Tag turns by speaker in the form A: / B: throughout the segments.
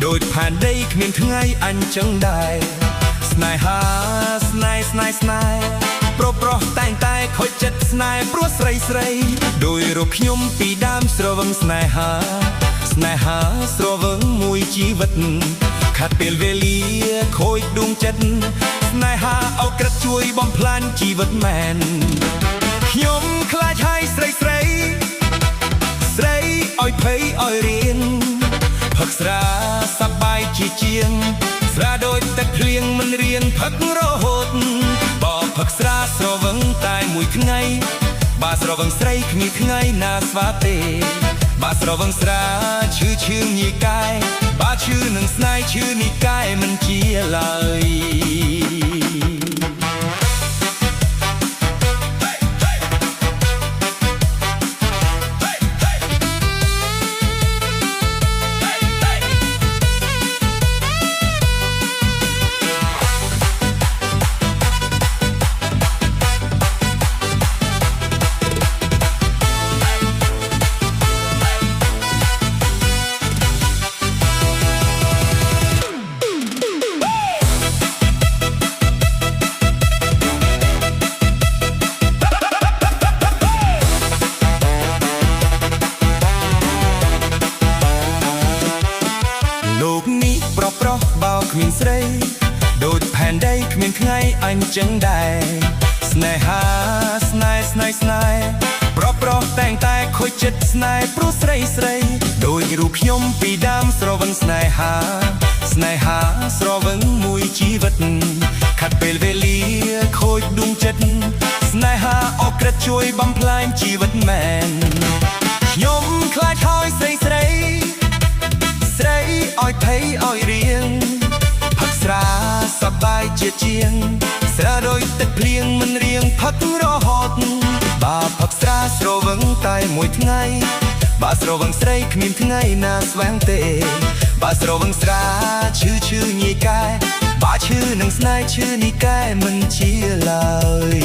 A: ដូចផែនដីគ្មានថ្ងៃអញ្ចឹងដែរស្នេហាស្នេហ៍ប្រុសតែងតែខូចចិត្តស្នេហ៍ព្រោះស្រីដោយរូបខ្ញុំពីដើមស្រវឹងស្នេហាស្រវឹងមួយជីវិតខាត់ពេលវេលាខូចដួងចិត្តស្នេហាអោក្រិតជួយបំផ្លាញជីវិតមែនខ្ញុំខ្លាចហើយស្រីឲ្យភ័យឲ្យរៀងផឹកស្រាសប្បាយជាងស្រាដូចទឹកភ្លៀងមិនរៀងផឹករហូតបើផឹកស្រាស្រវឹងតែមួយថ្ងៃបើស្រវឹងស្រីគ្មានថ្ងៃណាស្វាទេបើស្រវឹងស្រាឈឺញីកាយបើឈឺនឹងស្នេហ៍ឈឺនីកាយមិនជាឡើយលោកនេះប្រុសបើគ្មានស្រីដូចផែនដីគ្មានថ្ងៃអញ្ចឹងដែរស្នេហាស្នេហ៍ប្រុសតែងតែខូចចិត្តស្នេហ៍ព្រោះស្រីដូចរូបខ្ញុំពីដើមស្រវឹងស្នេហាស្រវឹងមួយជីវិតខាត់ពេលវេលាខូចដួងចិត្តស្នេហាអោក្រិតជួយបំផ្លាញជីវិតមែនខ្ញុំខ្លាចហើយស្រីឲ្យភ័យឲ្យរៀងផឹកស្រាសប្បាយជាងស្រាដូចទឹកភ្លៀងមិនរៀងផឹករហូតបើផឹកស្រាស្រវឹងតែមួយថ្ងៃបើស្រវឹងស្រីគ្មានថ្ងៃណាស្វាងទេបើស្រវឹងស្រាឈឺញីកាយបើឈឺនឹងស្នេហ៍ឈឺនីកាយមិនជាឡើយ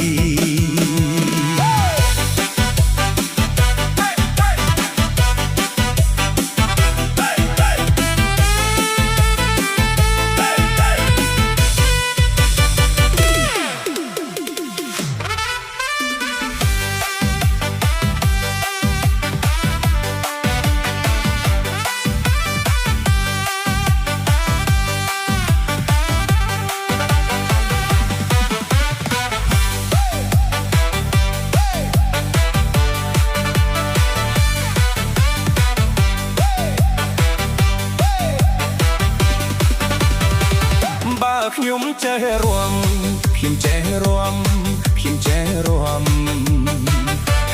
A: ខ្ញុំចេះរួម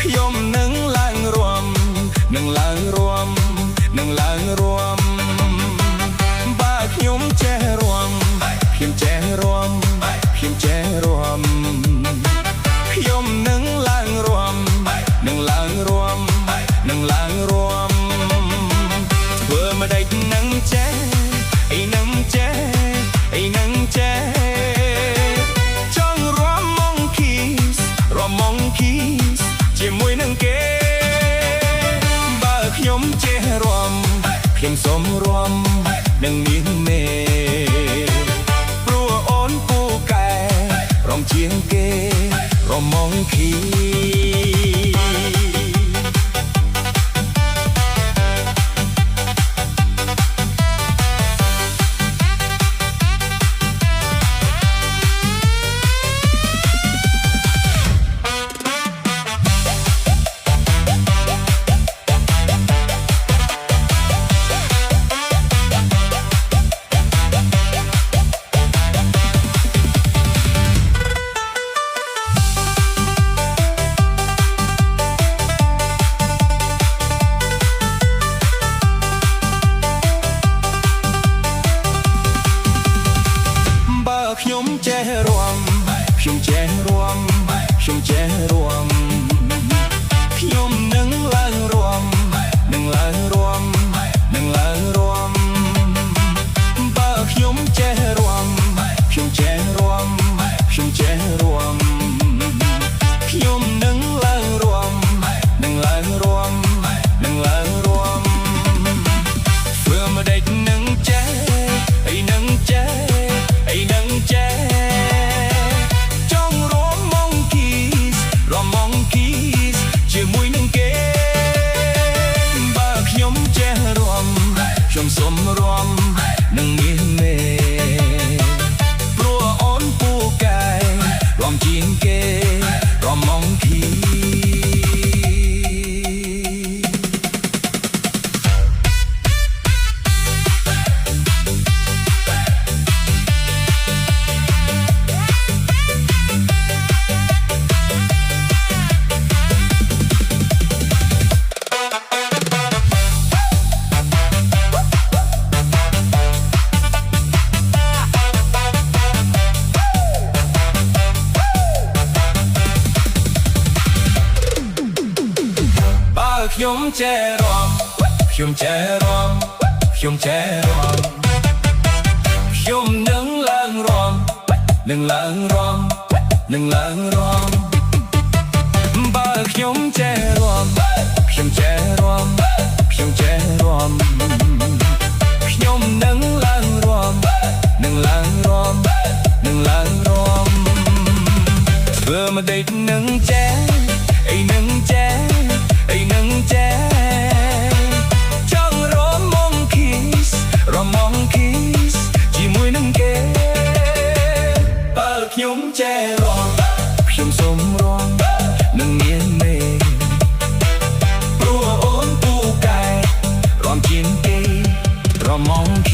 A: ខ្ញុំនឹងឡើងរួមបើខ្ញុំចេះរួមខ្ញុំនឹងឡើងរួមធ្វើមកដេកនឹងចេះចង់រួមម៉ងគីសជាមួយនឹងគេបើខ្ញុំចេះរួមខ្ញុំសូមរួមនឹងនាងមេព្រោះអូនពូកែរំជាងគេរំម៉ងគី มនឹងមានមេព្រោះអូនពូកែរំជាងគេរំមងគីខ្ញុំចេះរាំខ្ញុំចេះរាំខ្ញុំចេះរាំខ្ញុំនឹងឡើងរាំនឹងឡើងរាំនឹងឡើងរាំបើខ្ញុំចេះរាំខ្ញុំចេះរាំខ្ញុំចេះរាំខ្ញុំនឹងឡើងរាំនឹងឡើងរាំនឹងឡើងរាំធ្វើមកដេកនឹងចេះអីនឹងចេះអីនឹងចេះចង់រំមងគីសរំមងគីសជាមួយនឹងគេបើខ្ញុំចេះរាំខ្ញុំសូមរាំនឹងមានមេព្រោះអូនពូកែរំជាងគេរំមងគី